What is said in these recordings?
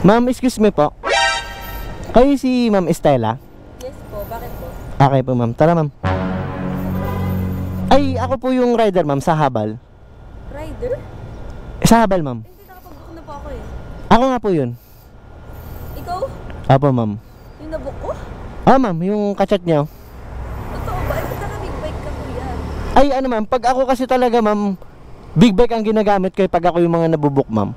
Ma'am, excuse me po. Kayo si Ma'am Estela? Yes po, bakit po? Okay po ma'am, tara ma'am. Ay, ako po yung rider ma'am sa Habal. Rider? Sa Habal ma'am. Hindi, nakapag-book na po ako eh. Ako nga po yun. Ikaw? Apo ma'am. Yung nabook ko? Ah ma'am, yung kachat niyo. Totoo ba? Eh, ba't big bike ka po yan? Ay ano ma'am, pag ako kasi talaga ma'am, big bike ang ginagamit ko pag ako yung mga nabubuk ma'am.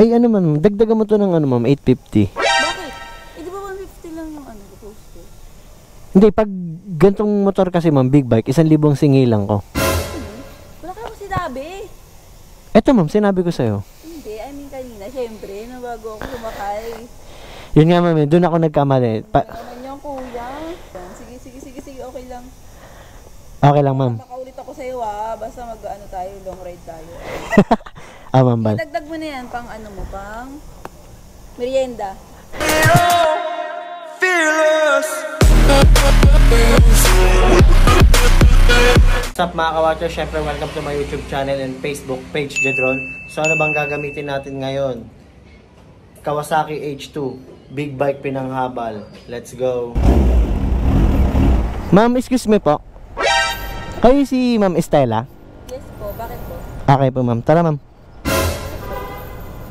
Ay ano ma'am, dagdagan mo to ng ano ma'am, 850. Bakit? Eh, di ba 150 lang yung ano, post ko? Hindi, pag gantong motor kasi ma'am, big bike, 1,000 singilang ko. Wala ka ako sinabi. Eto ma'am, sinabi ko sa'yo. Hindi, I mean kanina, syempre, na bago ako sumakay. Yun nga ma'am, doon ako nagkamali. Naman yung kuya. Sige, okay lang. Okay lang ma'am. Makaulit ako sa'yo basta mag-ano tayo, long ride tayo. Ah ma'am, bal. Dagdag mo na yan, pang ano mo, pang merienda. What's up mga ka-watcher? Syempre welcome to my YouTube channel and Facebook page, Jedron. So ano bang gagamitin natin ngayon? Kawasaki H2 Big Bike pinanghabal. Let's go. Ma'am, excuse me po. Kayo si Ma'am Estela? Yes po, bakit po? Okay po ma'am, tara ma'am.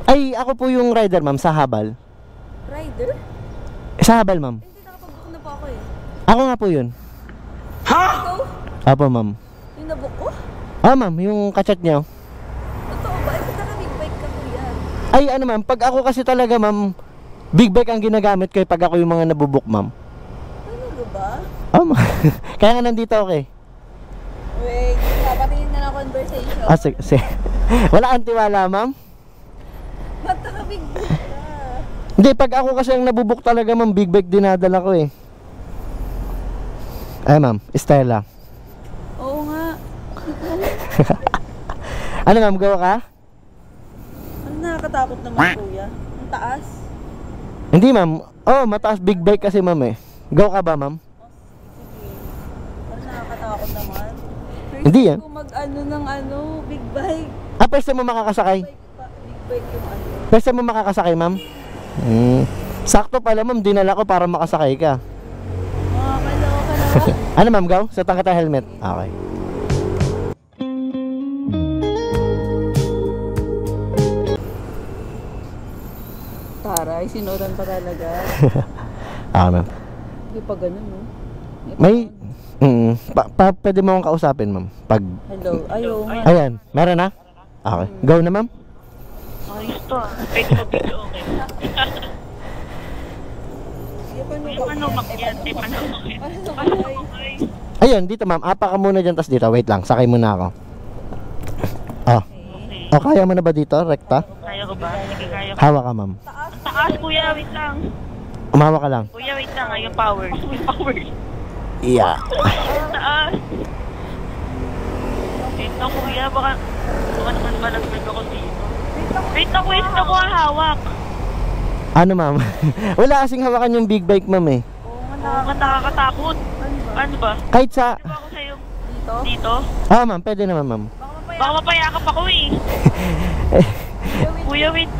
Ay, ako po yung rider ma'am sa Habal. Rider? Sa Habal ma'am. Hindi, nakapag-book na po ako eh. Ako nga po yun. Ikaw? Apo ma'am. Yung nabook ko? Ah ma'am, yung kachat niyo. Totoo ba? Eh, ba't big bike ka po yan? Ay ano ma'am, pag ako kasi talaga ma'am, big bike ang ginagamit ko pag ako yung mga nabubuk ma'am. Ano ba? Ah ma'am. Kaya nga nandito ako eh. Wait, papatingin na ng conversation. Ah sige. Wala kang tiwala ma'am? Ba't naka-big bike ka? Hindi, pag ako kasi ang nabubuk talaga ma'am, big bike dinadala ko eh. Ay ma'am, Estela. Oo nga. Ano ma'am, gawa ka? Ano nakakatakot naman kuya? Ang taas. Hindi ma'am, oh mataas big bike kasi ma'am eh. Gawa ka ba ma'am? Sige. Ano nakakatakot naman? First Hindi time yan. ko mag-ano ng ano, big bike. Ah, first time mo makakasakay? Big bike yung ano. First time mo makakasakay ma'am? Sakto pala ma'am, dinala ko para makasakay ka. Makakaloka naman. Ano ma'am, gaw? Sa tangkata helmet? Okay. Taray, sinuran pa talaga. Ma'am. Hindi pa ganun, no? May, pwede mo akong kausapin ma'am. Pag, Hello, ayaw nga. ayan, meron na? Okay. Go na ma'am? Ayos to Pwede mo video, okay. Paano makyat? Paano makyat? Ayun, dito ma'am. Apa ka muna dyan, tas dito. Wait lang, sakay muna ako. Oh. Okay. Oh, kaya mo na ba dito? Rekta? Kaya ko ba? Sige, kaya ko. Hawak ka ma'am. Ang taas, kuya, wait lang. Umawak ka lang. Kuya, wait lang. Yung powers. Yung powers. Yeah. Ang taas. Wait lang, kuya. Baka naman malaglag ako dito. Wait lang, kuya. Sino ko ang hawak? Ano ma'am? Wala kasing hawakan yung big bike ma'am eh. Oo nga, nakakatakot. Ano ba? Kahit sa... Ano ba ako sa'yo? Dito? Dito? Ah ma'am, pwede naman ma'am. Baka mapayakap ako eh. Kuya, wait.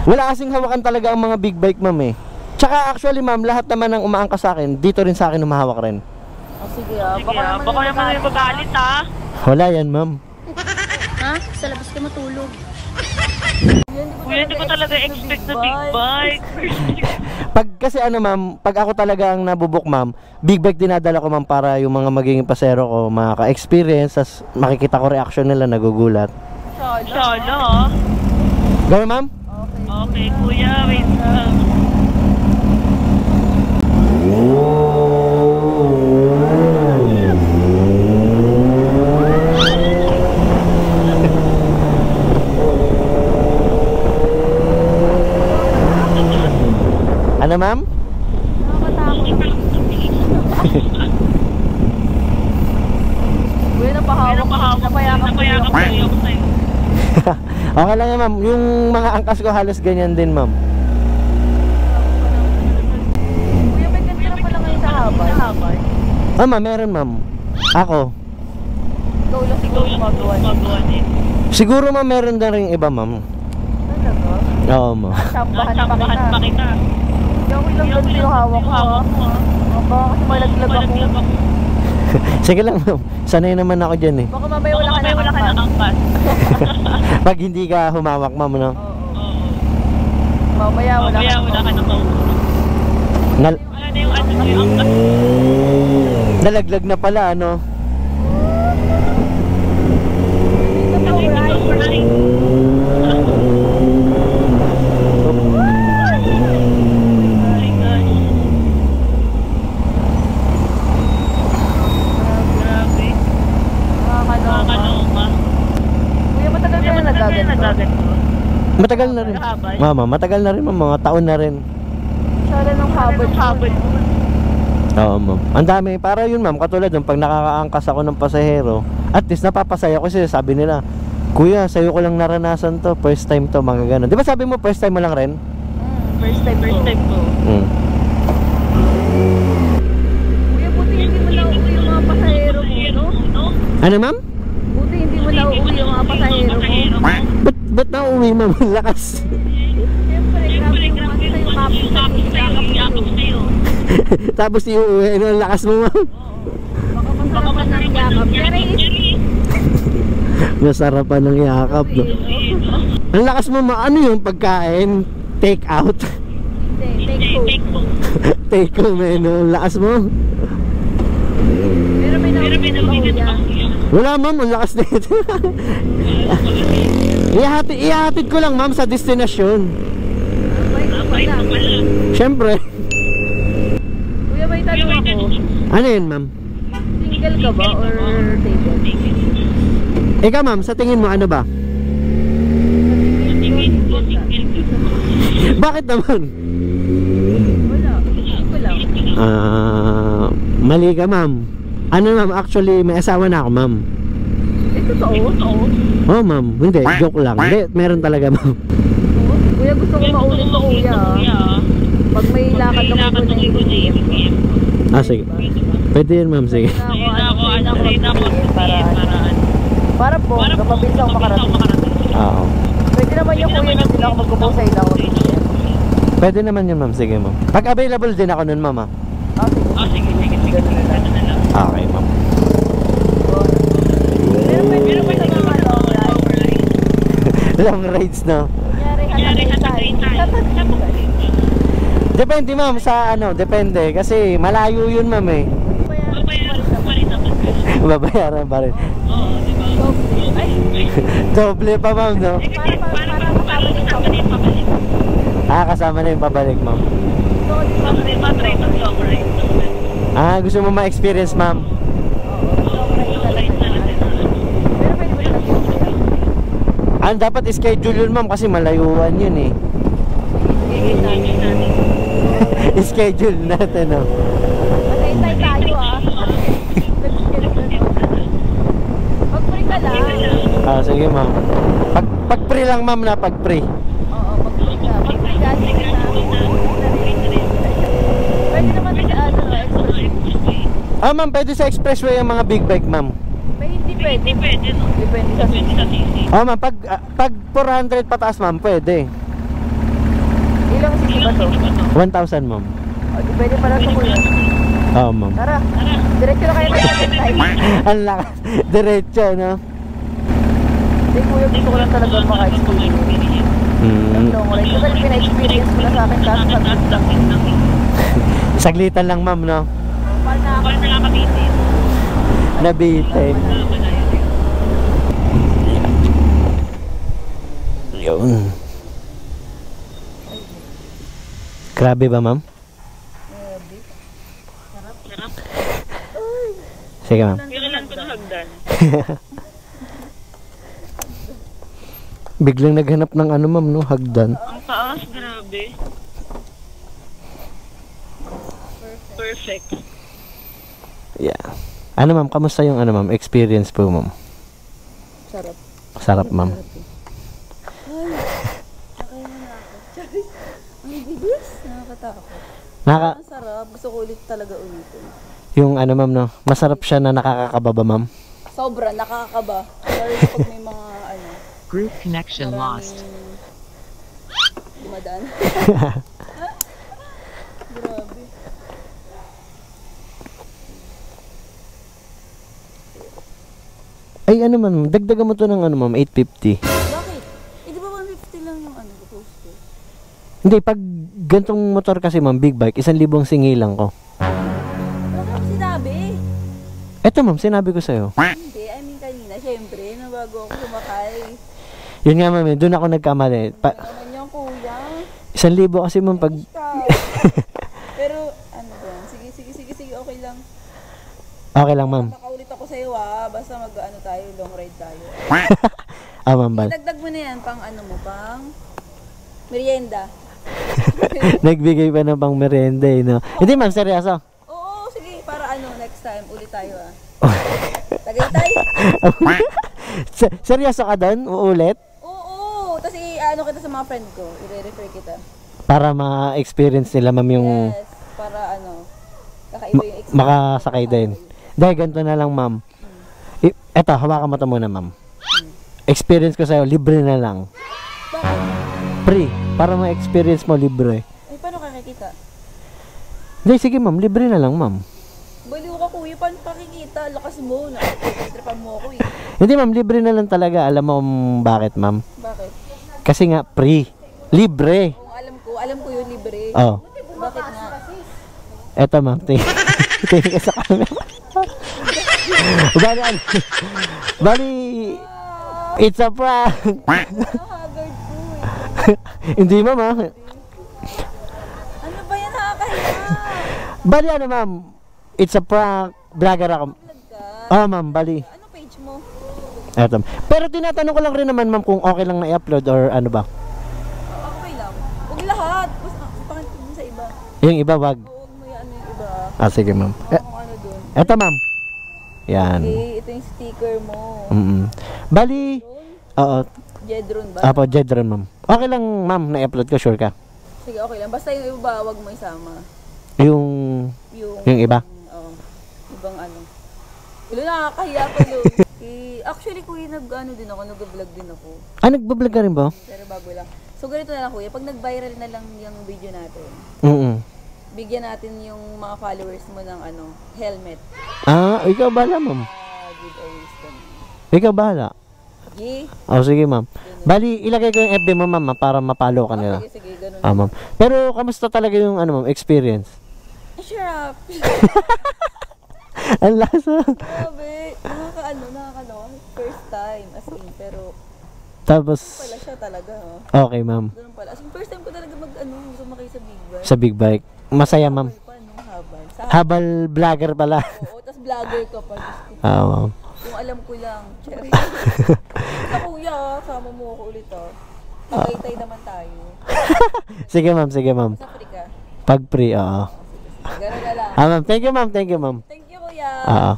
Wala kasing hawakan talaga ang mga big bike ma'am eh. Tsaka actually ma'am, lahat naman ng umaangkas sa akin, dito rin sa akin humahawak rin. Oh, sige Sige, baka naman may magalit ha. Wala yan ma'am. Ha? Sa labas ka matulog. Kuya, hindi ko talaga expect na big bike. Pag kasi ano ma'am, pag ako talaga ang nabubuk ma'am, big bike dinadala ko ma'am para yung mga magiging pasero ko makaka-experience, tas makikita ko reaction nila, nagugulat. Inshallah. Gawin ma'am? Okay, kuya, wait lang. Ano ma'am? Nakakatakot. Kuya, napahawak. Napayakap Napayakap ako sa'yo. Okay lang yan ma'am. Yung mga angkas ko halos ganyan din ma'am. Kuya, may ganda na pala ngayon sa habal. Ah ma'am, meron ma'am. Ako. ikaw lang gumagawa niya. Siguro ma'am, meron na rin iba ma'am. Talaga? Oo ma'am. Sambahan pa kita. Hindi ako lang ganito yung hawak ko ha. Baka kasi malaglag ako. Sige lang ma'am, sanay naman ako dyan eh. Baka mamaya wala ka na angkas. Pag hindi ka humawak ma'am, no? Oo. Mamaya wala ka na Nalaglag na pala, ano? Matagal na rin. Mama, matagal na rin ma'am, mga taon na rin. Sala ng habol. Oo ma'am. Ang dami, para yun ma'am, katulad yung pag nakakaangkas ako ng pasahero, at least napapasaya ko kasi sabi nila, kuya, sa'yo ko lang naranasan to, first time to, mga ganun. Di ba sabi mo first time mo lang rin? First time ko. Kuya, buti hindi mo nauuwi yung mga pasahero mo, no? Ano ma'am? Buti hindi mo nauuwi yung mga pasahero mo. Ba't nauuwi ma'am? Lakas. Siyempre, grabe yung mga sa'yo, yakap sa'yo. Tapos iuwi, ano ang lakas mo ma'am? Baka masarapan ng yakap. Jerry! Masarapan ng yakap, no? Ang lakas mo ano yung pagkain? Take out? Take home. Take home eh, no? Ang lakas mo. Pero may nauuwi na kuya. Wala ma'am, ang lakas na ito. Ihatid ko lang ma'am sa destinasyon. Wala. Siyempre. Kuya, may tanong ako. Ano yun ma'am? Single ka ba or table? Ikaw ma'am, sa tingin mo ano ba? Bakit naman? Wala. Hindi ko lang. Mali ka ma'am. Ano ma'am, actually may asawa na ako ma'am. Totoo? Oh ma'am, hindi, joke lang. Hindi, meron talaga ma'am. Kuya, gusto ko maulit to kuya. Pag may lakad ako na yung Sige. Pwede yun ma'am, sige. Para po, kapabilis ako makarating. Oo. Pwede naman yung kuya na sila ako magkuposay na ako. Pwede naman yun ma'am, sige ma'am. Pag available din ako nun ma'am ha. Sige. Okay ma'am. Pero pwede naman sa mga Long rides no? Kunyari, Depende ma'am sa ano, depende. Kasi malayo yun ma'am eh. Babayaran pa rin. Doble pa ma'am no? Kasama na yung pabalik ma'am. Gusto mo ma-experience ma'am? Dapat schedule yun ma'am kasi malayuan yun eh. Schedule natin no? Matay tayo Pag-free ka lang. Sige ma'am. Pag-free lang ma'am na pag-free. Oo, pag-free ka. Pag-free ka, sige na. Pwede naman sa expressway. Ma'am, pwede sa expressway ang mga big bike ma'am. May hindi pwede. Depende sa sisi. Ma'am, pag 400 pataas ma'am, pwede. Ilang sisi ba to? 1,000 ma'am. Pwede pala sa kuya. Oo ma'am. Tara, diretso na kayo tayo. Ang lakas. Diretso no? Hindi kuya, gusto ko lang talaga maka-experience. Kasi pina-experience ko na sa akin kasi Saglitan lang ma'am no? paano nakakabitin? Nabitin. Yun. Grabe ba ma'am? Sige ma'am. Kailan ko nahagdan? Biglang naghanap ng ano ma'am no, hagdan. Ang taas, grabe. Perfect. Yeah. Ano ma'am, kamusta yung ano ma'am, experience po ma'am? Sarap. Sarap ma'am. Ang bilis. Nakakatakot. Naka, Ang sarap. Gusto ko ulit talaga ulitin. yung ano ma'am no, masarap siya na nakakakababa ma'am. Sobra, nakakaba. Lalo pag may mga ano. Group connection lost. Dumadaan. Grabe. Ay, ano man, dagdagan mo to ng ano, ma'am, 850. Bakit? Eh, di ba 150 lang yung ano, post ko? Hindi, pag gantong motor kasi, ma'am, big bike, 1,000 singilang ko. Wala ka sinabi. Eto, ma'am, sinabi ko sa'yo. Hindi, I mean kanina, syempre, na bago ako sumakay. Yun nga, ma'am, doon ako nagkamali. Naman yung kuya. 1,000 kasi, ma'am, pag... Ikaw. Pero, ano ba? Sige, okay lang. Okay lang, ma'am. Nakaulit ako sa'yo basta mag-ano tayo, long ride tayo. Ma'am, bal. Dagdag mo na yan, pang ano mo, pang merienda. Nagbigay pa ng pang merienda, eh, no? Hindi, ma'am, seryoso. Oo, sige, para ano, next time, ulit tayo Tagaytay? Seryoso ka doon? Uulit? Oo, tapos ano kita sa mga friend ko, i-refer kita. Para ma-experience nila, ma'am, yung... Yes, para ano, kakaiba yung experience. Makasakay din. Dahil ganito na lang, ma'am. Eto, hawakan mo ito muna, ma'am. Experience ko sa'yo, libre na lang. Bakit? Free. Para ma-experience mo, libre. Ay, paano kakikita? Hindi, sige, ma'am. Libre na lang, ma'am. Baliw ka kuya, paano pakikita? Lakas mo, nakikita mo ako Hindi, ma'am. Libre na lang talaga. Alam mo kung bakit, ma'am? Bakit? Kasi nga, free. Libre. Kung alam ko yun, libre. Oh. Bakit nga? Eto, ma'am. Tingin ka sa camera. Bali, ano? Bali, it's a prank. Nakakagard ko Hindi, ma'am, ha? Ano ba yan, nakakahiya? Bali, ano, ma'am? It's a prank. Vlogger ako. Ma'am, bali. Ano page mo? Eto. Pero tinatanong ko lang rin naman, ma'am, kung okay lang na i-upload or ano ba? Okay lang. Huwag lahat. Basta, pakita mo sa iba. Yung iba, wag. Huwag mo yan yung iba. Sige, ma'am. Kung ano dun. Eto, ma'am. Yan. Okay, ito yung sticker mo. Bali, oo. Jedron ba? Apo, Jedron, ma'am. Okay lang, ma'am, na-upload ko, sure ka? Sige, okay lang. Basta yung iba, wag mo isama. Yung iba? Oo. Ibang ano. Ilo, nakakahiya pa yun. Actually, kuya, nag-ano din ako, nag-vlog din ako. Nagbablog ka rin ba? Pero bago lang. So, ganito na lang, kuya. Pag nag-viral na lang yung video natin, bigyan natin yung mga followers mo ng ano, helmet. Ikaw bahala, ma'am. Giveaways kami. Ikaw bahala. Okay? Sige, ma'am. Bali, ilagay ko yung FB mo, ma'am, para mapalo ka nila. Sige, ganun. Ma'am. Pero, kamusta talaga yung, ano, ma'am, experience? Sure up. Ang lasa. Grabe. Nakakaloka. First time, as in, pero Tapos, pala siya talaga, okay, ma'am. Ganun pala. As in, first time ko talaga sumakay sa big bike. Sa big bike. Masaya, ma'am. Habal. Habal vlogger pala. Oo, tas vlogger ka pa. Ma'am. Kung alam ko lang, cherry. Basta kuya, sama mo ako ulit Tagaytay naman tayo. Sige, ma'am. Sige, ma'am. Sa Africa. Pag free, oo. Ganun na lang. Ma'am. Thank you, ma'am. Thank you, ma'am. Thank you, kuya.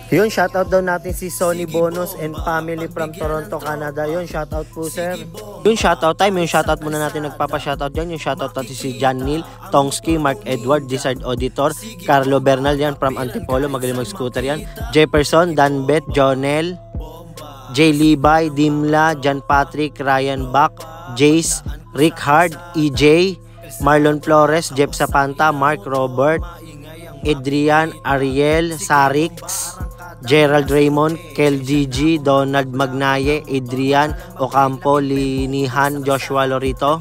Yun, shoutout daw natin si Sonny Bonus and family from Toronto, Canada. Yun, shoutout po, sir. Yun, shoutout time. Yung shoutout muna natin nagpapa-shoutout dyan. Yung shoutout natin si John Neal, Tongski, Mark Edward, Desired Auditor, Carlo Bernal yan from Antipolo, magaling mag-scooter yan. Jefferson, Danbet, Jonel, J. Levi, Dimla, John Patrick, Ryan Bach, Jace, Rick Hard, EJ, Marlon Flores, Jeff Zapanta, Mark Robert, Adrian, Ariel, Sarix, Gerald Raymond, Kel Gigi, Donald Magnaye, Adrian Ocampo, Linihan, Joshua Lorito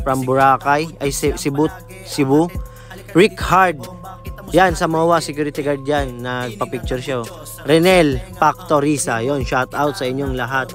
from Boracay, Cebu, Rick Hard, yan, Samoa, security guard yan, nagpa-picture siya. Renel Factorisa, yon, shout out sa inyong lahat.